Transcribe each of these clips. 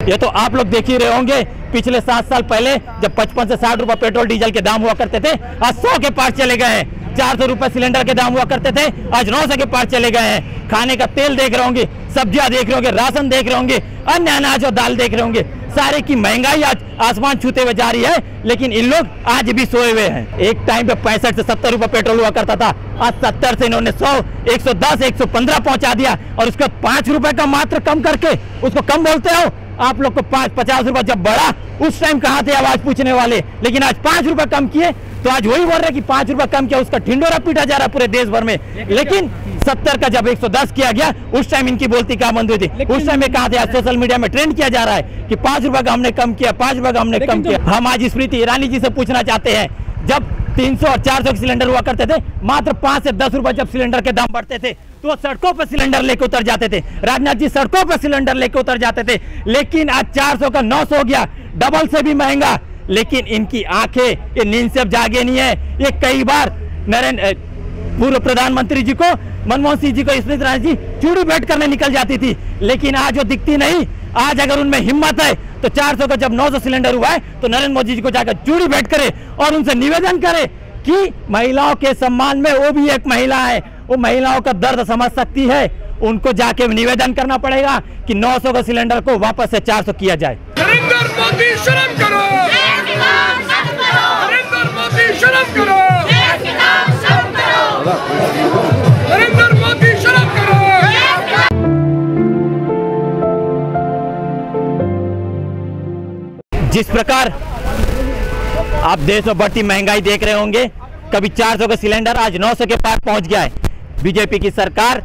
ये तो आप लोग देख ही रहे होंगे, पिछले 7 साल पहले जब 55 से 60 रुपए पेट्रोल डीजल के दाम हुआ करते थे, आज 100 के पार चले गए हैं। 400 रुपए सिलेंडर के दाम हुआ करते थे, आज 900 के पार चले गए हैं। खाने का तेल देख रहे होंगे, सब्जियां देख रहे होंगे, राशन देख रहे होंगे, अन्य अनाज और दाल देख रहे होंगे। सारे की महंगाई आज आसमान छूते हुए जा रही है, लेकिन इन लोग आज भी सोए हुए हैं। एक टाइम पे 65 से 70 रुपए पेट्रोल हुआ करता था, आज 70 से इन्होंने 100, 110, 115 पहुंचा दिया और उसको 5 रुपए का मात्र कम करके उसको कम बोलते हो। आप लोग को 50 रुपए जब बढ़ा उस टाइम कहाँ थे आवाज पूछने वाले, लेकिन आज 5 रुपए कम किए तो आज वही बोल रहे कि 5 रुपए कम किया, उसका ढिंडोरा पीटा जा रहा है पूरे देश भर में। लेकिन 70 का जब 110 किया गया उस टाइम इनकी बोलती क्या बंद हुई थी, उस टाइम में कहा था। आज सोशल मीडिया में ट्रेंड किया जा रहा है कि 5 रुपए का हमने कम किया, 5 रुपए का हमने कम किया। हम आज स्मृति ईरानी जी से पूछना चाहते हैं, जब 300 और 400 के सिलेंडर हुआ करते थे, मात्र 5 से 10 रुपए जब सिलेंडर के दाम बढ़ते थे तो सड़कों पर सिलेंडर लेके उतर जाते थे। राजनाथ जी सड़कों पर सिलेंडर लेके उतर जाते थे, लेकिन आज 400 का 900 हो गया, डबल से भी महंगा। लेकिन इनकी आंखें ये नींद से जागे नहीं है। ये कई बार पूर्व प्रधानमंत्री जी को, मनमोहन सिंह जी को, स्मृति ईरानी जी चूड़ी भेंट करने निकल जाती थी, लेकिन आज वो दिखती नहीं। आज अगर उनमें हिम्मत है तो 400 का जब 900 सिलेंडर हुआ है तो नरेंद्र मोदी जी को जाकर चूड़ी भेंट करे और उनसे निवेदन करे कि महिलाओं के सम्मान में वो भी एक महिला है, वो महिलाओं का दर्द समझ सकती है। उनको जाके निवेदन करना पड़ेगा कि 900 का सिलेंडर को वापस से 400 किया जाए। नरेंद्र मोदी शर्म करो, नरेंद्र मोदी शर्म करो, नरेंद्र मोदी शर्म करो। जिस प्रकार आप देश में बढ़ती महंगाई देख रहे होंगे, कभी 400 का सिलेंडर आज 900 के पार पहुंच गया है। बीजेपी की सरकार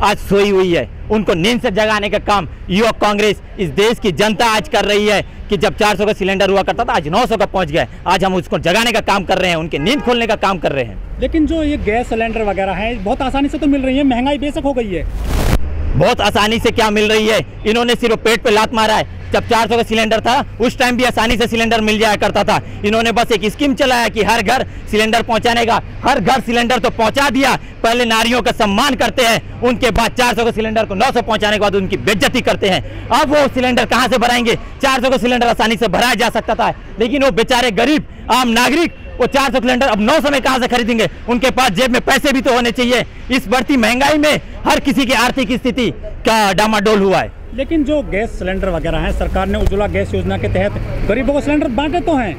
आज सोई हुई है, उनको नींद से जगाने का काम युवक कांग्रेस, इस देश की जनता आज कर रही है कि जब 400 का सिलेंडर हुआ करता था आज 900 का पहुंच गया है। आज हम उसको जगाने का काम कर रहे हैं, उनकी नींद खोलने का काम कर रहे हैं। लेकिन जो ये गैस सिलेंडर वगैरह है बहुत आसानी से तो मिल रही है, महंगाई बेशक हो गई है। बहुत आसानी से क्या मिल रही है, इन्होंने सिर्फ पेट पे लात मारा है। जब 400 का सिलेंडर था उस टाइम भी आसानी से सिलेंडर मिल जाया करता था। इन्होंने बस एक स्कीम चलाया कि हर घर सिलेंडर पहुंचाने का, हर घर सिलेंडर तो पहुंचा दिया। पहले नारियों का सम्मान करते हैं, उनके बाद 400 का सिलेंडर को 900 पहुंचाने के बाद उनकी बेइज्जती करते हैं। अब वो सिलेंडर कहां से भराएंगे? 400 का सिलेंडर आसानी से भराया जा सकता था, लेकिन वो बेचारे गरीब आम नागरिक वो 400 सिलेंडर अब 900 में कहां से खरीदेंगे? उनके पास जेब में पैसे भी तो होने चाहिए। इस बढ़ती महंगाई में हर किसी की आर्थिक स्थिति का डामाडोल हुआ है। लेकिन जो गैस सिलेंडर वगैरह हैं, सरकार ने उज्ज्वला गैस योजना के तहत गरीबों को सिलेंडर बांटे तो हैं।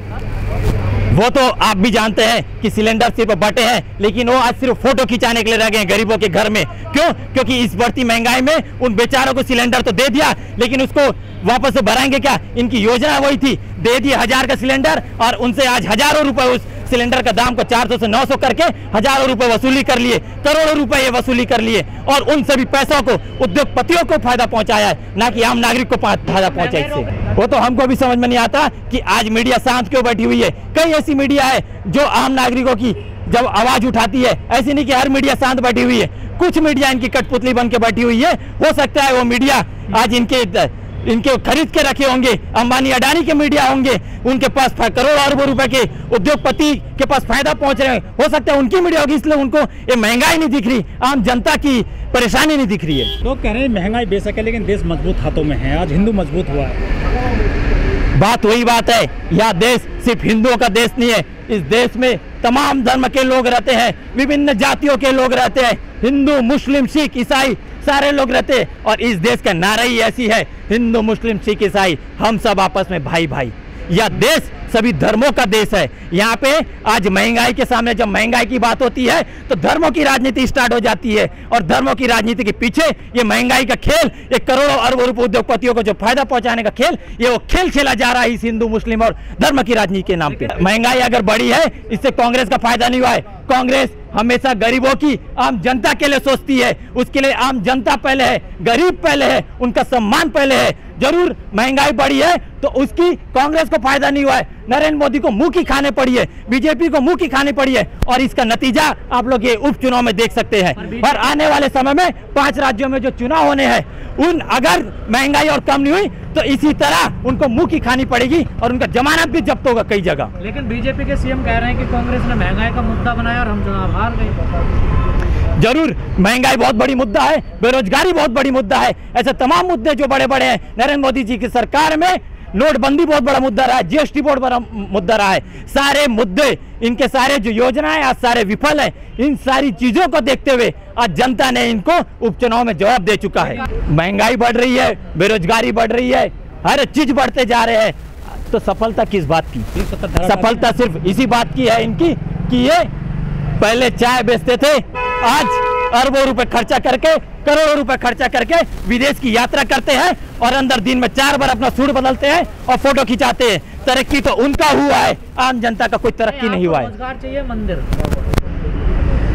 वो तो आप भी जानते हैं कि सिलेंडर सिर्फ बटे हैं, लेकिन वो आज सिर्फ फोटो खिंचाने के लिए रह गए गरीबों के घर में। क्यों? क्योंकि इस बढ़ती महंगाई में उन बेचारों को सिलेंडर तो दे दिया, लेकिन उसको वापस से भराएंगे क्या? इनकी योजना वही थी, दे दिए 1000 का सिलेंडर और उनसे आज हजारों रुपए उस सिलेंडर का दाम को 400 से 900 करके हजारों रुपए वसूली कर लिए, करोड़ों रुपए ये वसूली कर लिए और उन सभी पैसों को उद्योगपतियों को फायदा पहुंचाया है, ना कि आम नागरिक को फायदा पहुंचा इससे। वो तो हमको भी समझ में नहीं आता कि आज मीडिया शांत क्यों बैठी हुई है। कई ऐसी मीडिया है जो आम नागरिकों की जब आवाज उठाती है, ऐसी नहीं कि हर मीडिया शांत बैठी हुई है। कुछ मीडिया इनकी कठपुतली बन के बैठी हुई है। हो सकता है वो मीडिया आज इनके खरीद के रखे होंगे, अंबानी अडानी के मीडिया होंगे, उनके पास करोड़ों अरबों रुपए के उद्योगपति के पास फायदा पहुंच रहे हैं। हो सकता है उनकी मीडिया होगी, इसलिए उनको ये महंगाई नहीं दिख रही, आम जनता की परेशानी नहीं दिख रही है। लोग कह रहे हैं महंगाई बेशक है, लेकिन देश मजबूत हाथों में है। आज हिंदू मजबूत हुआ है। बात वही बात है, यह देश सिर्फ हिंदुओं का देश नहीं है। इस देश में तमाम धर्म के लोग रहते हैं, विभिन्न जातियों के लोग रहते हैं, हिंदू, मुस्लिम, सिख, ईसाई सारे लोग रहते हैं। और इस देश का नारा ही ऐसी है, हिंदू, मुस्लिम, सिख, ईसाई हम सब आपस में भाई भाई। यह देश सभी धर्मों का देश है। यहाँ पे आज महंगाई के सामने जब महंगाई की बात होती है तो धर्मों की राजनीति स्टार्ट हो जाती है, और धर्मों की राजनीति के पीछे ये महंगाई का खेल, ये करोड़ों अरबों रुपए उद्योगपतियों को जो फायदा पहुंचाने का खेल, ये वो खेल खेला जा रहा है इस हिंदू, मुस्लिम और धर्म की राजनीति के नाम पे। महंगाई अगर बढ़ी है, इससे कांग्रेस का फायदा नहीं हुआ है। कांग्रेस हमेशा गरीबों की, आम जनता के लिए सोचती है। उसके लिए आम जनता पहले है, गरीब पहले है, उनका सम्मान पहले है। जरूर महंगाई बढ़ी है तो उसकी कांग्रेस को फायदा नहीं हुआ है, नरेंद्र मोदी को मुंह की खाने पड़ी है, बीजेपी को मुंह की खानी पड़ी है, और इसका नतीजा आप लोग ये उपचुनाव में देख सकते हैं। और आने वाले समय में 5 राज्यों में जो चुनाव होने हैं, उन अगर महंगाई और कम नहीं हुई तो इसी तरह उनको मुंह की खानी पड़ेगी और उनका जमानत भी जब्त होगा कई जगह। लेकिन बीजेपी के सीएम कह रहे हैं कि कांग्रेस ने महंगाई का मुद्दा बनाया और हम चुनाव हार गए। जरूर महंगाई बहुत बड़ी मुद्दा है, बेरोजगारी बहुत बड़ी मुद्दा है, ऐसे तमाम मुद्दे जो बड़े बड़े हैं नरेंद्र मोदी जी की सरकार में। नोटबंदी बहुत बड़ा मुद्दा रहा है, जीएसटी बहुत बड़ा मुद्दा रहा है। सारे मुद्दे, इनके सारे जो योजनाएं आज सारे विफल है। इन सारी चीजों को देखते हुए आज जनता ने इनको उपचुनाव में जवाब दे चुका है। महंगाई बढ़ रही है, बेरोजगारी बढ़ रही है, हर चीज बढ़ते जा रहे हैं, तो सफलता किस बात की? सफलता सिर्फ इसी बात की है इनकी कि ये पहले चाय बेचते थे, आज अरबों रुपए खर्चा करके, करोड़ों रुपए खर्चा करके विदेश की यात्रा करते हैं और अंदर दिन में 4 बार अपना सूट बदलते हैं और फोटो खिंचाते हैं। तरक्की तो उनका हुआ है, आम जनता का कोई तरक्की नहीं हुआ है। रोजगार चाहिए, मंदिर।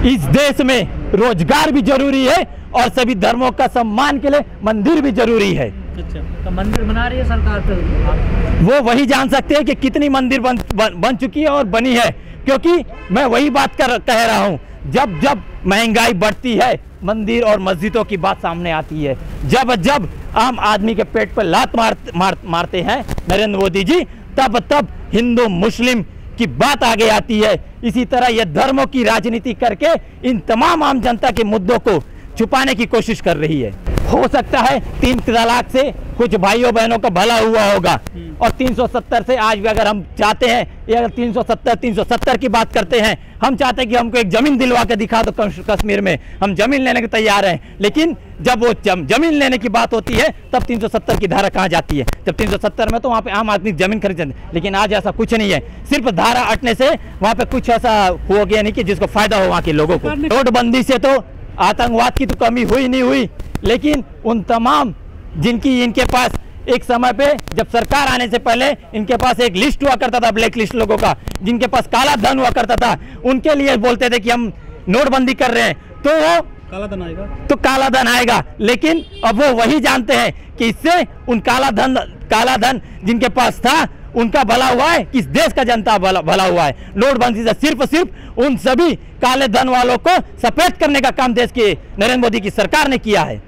इस देश में रोजगार भी जरूरी है और सभी धर्मों का सम्मान के लिए मंदिर भी जरूरी है। अच्छा, तो मंदिर बना रही है सरकार तो वो वही जान सकते हैं कि कितनी मंदिर बन चुकी है और बनी है, क्योंकि मैं वही बात कह रहा हूँ। जब जब महंगाई बढ़ती है, मंदिर और मस्जिदों की बात सामने आती है। जब जब आम आदमी के पेट पर लात मारते हैं नरेंद्र मोदी जी, तब तब हिंदू मुस्लिम की बात आगे आती है। इसी तरह यह धर्मों की राजनीति करके इन तमाम आम जनता के मुद्दों को छुपाने की कोशिश कर रही है। हो सकता है 3 तलाक से कुछ भाइयों बहनों का भला हुआ होगा और 370 से आज भी अगर हम चाहते हैं, या अगर 370 की बात करते हैं, हम चाहते हैं कि हमको एक जमीन दिलवा के दिखा दो कश्मीर में, हम जमीन लेने के तैयार हैं। लेकिन जब वो जमीन लेने की बात होती है तब 370 की धारा कहाँ जाती है? जब 370 में तो वहाँ पे आम आदमी जमीन खरीदते हैं, लेकिन आज ऐसा कुछ नहीं है। सिर्फ धारा हटने से वहाँ पे कुछ ऐसा हो गया नहीं कि जिसको फायदा हो वहाँ के लोगों को। नोटबंदी से तो आतंकवाद की तो कमी हुई नहीं हुई, लेकिन उन तमाम जिनकी इनके पास एक समय पे जब सरकार आने से पहले इनके पास एक लिस्ट हुआ करता था, ब्लैक लिस्ट लोगों का, जिनके पास काला धन हुआ करता था, उनके लिए बोलते थे कि हम नोटबंदी कर रहे हैं तो वो काला धन आएगा। लेकिन अब वो वही जानते हैं कि इससे उन काला धन जिनके पास था उनका भला हुआ है, किस देश का जनता भला हुआ है। नोटबंदी से सिर्फ उन सभी काले धन वालों को सफेद करने का काम देश के नरेंद्र मोदी की सरकार ने किया है।